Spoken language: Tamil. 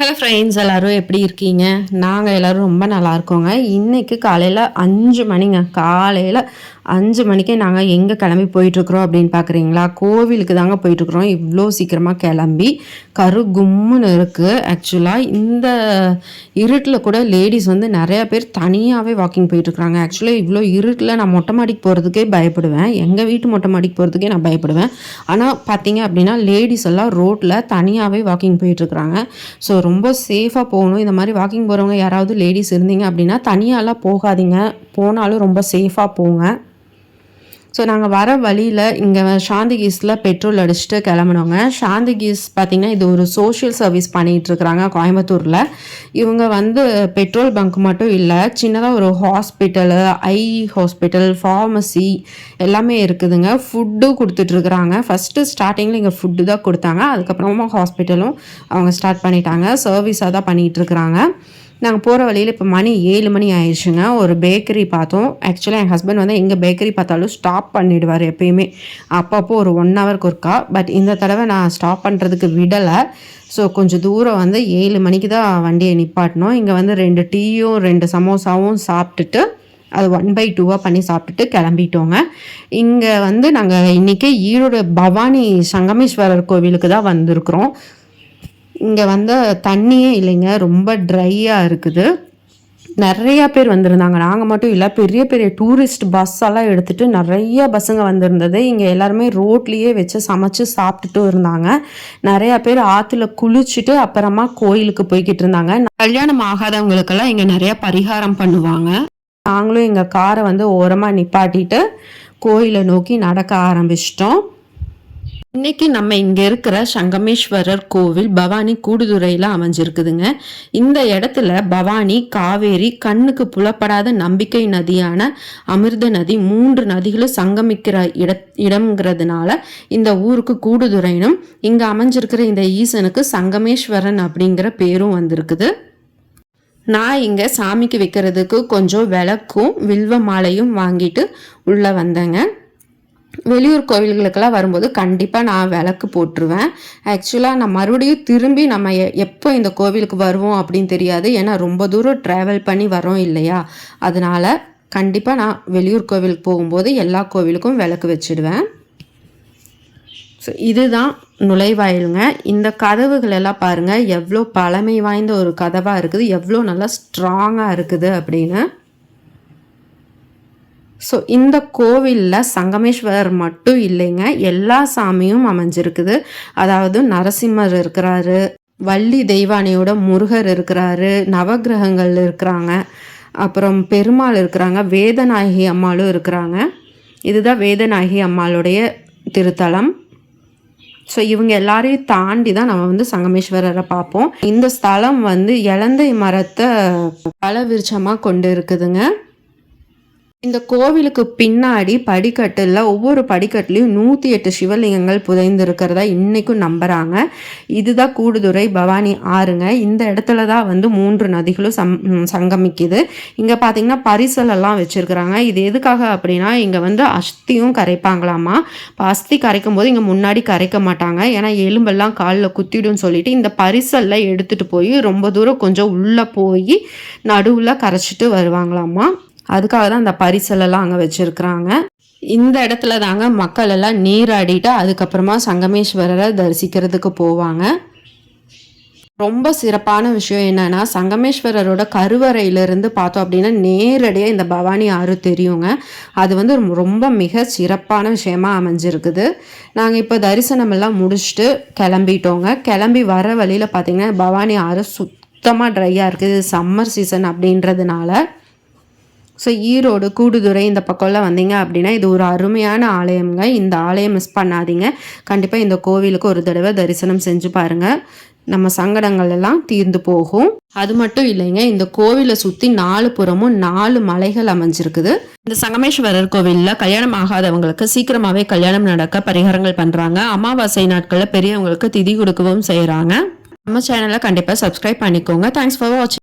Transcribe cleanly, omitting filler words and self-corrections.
ஹலோ ஃப்ரெண்ட்ஸ், எல்லோரும் எப்படி இருக்கீங்க? நாங்கள் எல்லோரும் ரொம்ப நல்லா இருக்கோங்க. இன்றைக்கி காலையில் 5 மணிங்க. காலையில் 5 மணிக்கே நாங்கள் எங்கே கிளம்பி போயிட்டுருக்குறோம் அப்படின்னு பார்க்குறீங்களா? கோவிலுக்கு தாங்க போயிட்டுருக்குறோம். இவ்வளோ சீக்கிரமாக கிளம்பி கும்முன்னு இருக்குது. ஆக்சுவலாக இந்த இருட்டில் கூட லேடிஸ் வந்து நிறையா பேர் தனியாகவே வாக்கிங் போயிட்டுருக்குறாங்க. ஆக்சுவலாக இவ்வளோ இருட்டில் நான் மொட்டை மாடிக்கு போகிறதுக்கே பயப்படுவேன். எங்கள் வீட்டு மொட்டை மாடிக்கு போகிறதுக்கே நான் பயப்படுவேன். ஆனால் பார்த்தீங்க அப்படின்னா லேடிஸ் எல்லாம் ரோட்டில் தனியாகவே வாக்கிங் போயிட்டுருக்குறாங்க. ஸோ ரொம்ப சேஃபாக போகணும். இந்த மாதிரி வாக்கிங் போகிறவங்க யாராவது லேடிஸ் இருந்தீங்க அப்படின்னா தனியாலாம் போகாதீங்க. போனாலும் ரொம்ப சேஃபாக போங்க. ஸோ நாங்கள் வர வழியில் இங்கே சாந்திகீஸில் பெட்ரோல் அடிச்சுட்டு கிளம்புனோங்க. சாந்திகீஸ் பார்த்திங்கன்னா இது ஒரு சோஷியல் சர்வீஸ் பண்ணிகிட்ருக்குறாங்க கோயம்புத்தூரில். இவங்க வந்து பெட்ரோல் பங்க் மட்டும் இல்லை, சின்னதாக ஒரு ஹாஸ்பிட்டலு, ஐ ஹாஸ்பிட்டல், ஃபார்மசி எல்லாமே இருக்குதுங்க. ஃபுட்டும் கொடுத்துட்ருக்குறாங்க. ஃபஸ்ட்டு ஸ்டார்டிங்கில் இங்கே ஃபுட்டு தான் கொடுத்தாங்க. அதுக்கப்புறமா ஹாஸ்பிட்டலும் அவங்க ஸ்டார்ட் பண்ணிட்டாங்க. சர்வீஸாக தான் பண்ணிகிட்ருக்குறாங்க. நாங்கள் போகிற வழியில் இப்போ மணி 7 மணி ஆயிடுச்சுங்க. ஒரு பேக்கரி பார்த்தோம். ஆக்சுவலாக என் ஹஸ்பண்ட் வந்து எங்கே பேக்கரி பார்த்தாலும் ஸ்டாப் பண்ணிவிடுவார் எப்பயுமே. அப்பப்போ ஒரு 1 ஹவருக்கு ஒருக்கா. பட் இந்த தடவை நான் ஸ்டாப் பண்ணுறதுக்கு விடலை. ஸோ கொஞ்சம் தூரம் வந்து 7 மணிக்கு தான் வண்டியை நிப்பாட்டினோம். இங்கே வந்து 2 டீயும் 2 சமோசாவும் சாப்பிட்டுட்டு அது 1/2 பண்ணி சாப்பிட்டுட்டு கிளம்பிட்டோங்க. இங்கே வந்து நாங்கள் இன்றைக்கி ஈரோடு பவானி சங்கமேஸ்வரர் கோவிலுக்கு தான் வந்திருக்கிறோம். இங்கே வந்து தண்ணியே இல்லைங்க, ரொம்ப ட்ரையாக இருக்குது. நிறையா பேர் வந்திருந்தாங்க. நாங்கள் மட்டும் இல்லை, பெரிய பெரிய டூரிஸ்ட் பஸ்ஸெல்லாம் எடுத்துகிட்டு நிறைய பஸ்ஸுங்க வந்திருந்தது. இங்கே எல்லாருமே ரோட்லேயே வச்சு சமைச்சு சாப்பிட்டுட்டும் இருந்தாங்க. நிறையா பேர் ஆற்றுல குளிச்சுட்டு அப்புறமா கோயிலுக்கு போய்கிட்டு இருந்தாங்க. கல்யாணம் ஆகாதவங்களுக்கெல்லாம் இங்கே நிறையா பரிகாரம் பண்ணுவாங்க. நாங்களும் எங்கள் காரை வந்து ஓரமாக நிப்பாட்டிட்டு கோயிலை நோக்கி நடக்க ஆரம்பிச்சிட்டோம். இன்றைக்கி நம்ம இங்கே இருக்கிற சங்கமேஸ்வரர் கோவில் பவானி கூடுதுறையில் அமைஞ்சிருக்குதுங்க. இந்த இடத்துல பவானி, காவேரி, கண்ணுக்கு புலப்படாத நம்பிக்கை நதியான அமிர்த நதி 3 நதிகளும் சங்கமிக்கிற இடம்ங்கிறதுனால இந்த ஊருக்கு கூடுதுறைனும், இங்கே அமைஞ்சிருக்கிற இந்த ஈசனுக்கு சங்கமேஸ்வரன் அப்படிங்கிற பேரும் வந்திருக்குது. நான் இங்கே சாமிக்கு வைக்கிறதுக்கு கொஞ்சம் விளக்கும் வில்வ மாலையும் வாங்கிட்டு உள்ளே வந்தேங்க. வெளியூர் கோவில்களுக்கெல்லாம் வரும்போது கண்டிப்பாக நான் விளக்கு போட்டுருவேன். ஆக்சுவலாக நான் மறுபடியும் திரும்பி நம்ம எப்போ இந்த கோவிலுக்கு வருவோம் அப்படின்னு தெரியாது. ஏன்னா ரொம்ப தூரம் ட்ராவல் பண்ணி வரோம் இல்லையா? அதனால் கண்டிப்பாக நான் வெளியூர் கோவிலுக்கு போகும்போது எல்லா கோவிலுக்கும் விளக்கு வச்சுடுவேன். ஸோ இதுதான் நுழைவாயிலுங்க. இந்த கதவுகள் எல்லாம் பாருங்கள் எவ்வளோ பழமை வாய்ந்த ஒரு கதவாக இருக்குது, எவ்வளோ நல்லா ஸ்ட்ராங்காக இருக்குது அப்படின்னு. ஸோ இந்த கோவிலில் சங்கமேஸ்வரர் மட்டும் இல்லைங்க, எல்லா சாமியும் அமைஞ்சிருக்குது. அதாவது நரசிம்மர் இருக்கிறாரு, வள்ளி தெய்வானையோட முருகர் இருக்கிறாரு, நவகிரகங்கள் இருக்கிறாங்க, அப்புறம் பெருமாள் இருக்கிறாங்க, வேதநாயகி அம்மாளும் இருக்கிறாங்க. இதுதான் வேதநாயகி அம்மாளுடைய திருத்தலம். ஸோ இவங்க எல்லாரையும் தாண்டி தான் நம்ம வந்து சங்கமேஸ்வரரை பார்ப்போம். இந்த ஸ்தலம் வந்து இலந்தை மரத்தை பல விருட்சமாக கொண்டு இருக்குதுங்க. இந்த கோவிலுக்கு பின்னாடி படிக்கட்டில் ஒவ்வொரு படிக்கட்டுலையும் 108 சிவலிங்கங்கள் புதைந்திருக்கிறதா இன்றைக்கும் நம்புகிறாங்க. இதுதான் கூடுதுறை பவானி ஆறுங்க. இந்த இடத்துல தான் வந்து 3 நதிகளும் சங்கமிக்குது. இங்கே பார்த்திங்கன்னா பரிசலெல்லாம் வச்சுருக்குறாங்க. இது எதுக்காக அப்படின்னா இங்கே வந்து அஸ்தியும் கரைப்பாங்களாமா. இப்போ அஸ்தி கரைக்கும் போது இங்கே முன்னாடி கரைக்க மாட்டாங்க, ஏன்னா எலும்பெல்லாம் காலில் குத்திடும்னு சொல்லிட்டு இந்த பரிசலில் எடுத்துகிட்டு போய் ரொம்ப தூரம் கொஞ்சம் உள்ளே போய் நடுவில் கரைச்சிட்டு வருவாங்களாமா. அதுக்காக தான் அந்த பரிசலெல்லாம் அங்கே வச்சுருக்குறாங்க. இந்த இடத்துல தாங்க மக்கள் எல்லாம் நீராடிட்டு அதுக்கப்புறமா சங்கமேஸ்வரரை தரிசிக்கிறதுக்கு போவாங்க. ரொம்ப சிறப்பான விஷயம் என்னென்னா, சங்கமேஸ்வரரோட கருவறையிலிருந்து பார்த்தோம் அப்படின்னா நேரடியாக இந்த பவானி ஆறு தெரியுங்க. அது வந்து ரொம்ப மிக சிறப்பான விஷயமா அமைஞ்சிருக்குது. நாங்கள் இப்போ தரிசனமெல்லாம் முடிச்சுட்டு கிளம்பிட்டோங்க. கிளம்பி வர வழியில் பார்த்திங்கன்னா பவானி ஆறு சுத்தமாக ட்ரையாக இருக்குது. சம்மர் சீசன் அப்படின்றதுனால. ஸோ ஈரோடு கூடுதுறை இந்த பக்கம்லாம் வந்தீங்க அப்படின்னா இது ஒரு அருமையான ஆலயம்ங்க. இந்த ஆலயம் மிஸ் பண்ணாதீங்க. கண்டிப்பாக இந்த கோவிலுக்கு ஒரு தடவை தரிசனம் செஞ்சு பாருங்கள். நம்ம சங்கடங்கள் எல்லாம் தீர்ந்து போகும். அது மட்டும் இல்லைங்க, இந்த கோவிலை சுற்றி 4 புறமும் 4 மலைகள் அமைஞ்சிருக்குது. இந்த சங்கமேஸ்வரர் கோவிலில் கல்யாணம் ஆகாதவங்களுக்கு சீக்கிரமாகவே கல்யாணம் நடக்க பரிகாரங்கள் பண்ணுறாங்க. அமாவாசை நாட்களில் பெரியவங்களுக்கு திதி கொடுக்கவும் செய்கிறாங்க. நம்ம சேனலை கண்டிப்பாக சப்ஸ்கிரைப் பண்ணிக்கோங்க. தேங்க்ஸ் ஃபார் வாட்சிங்.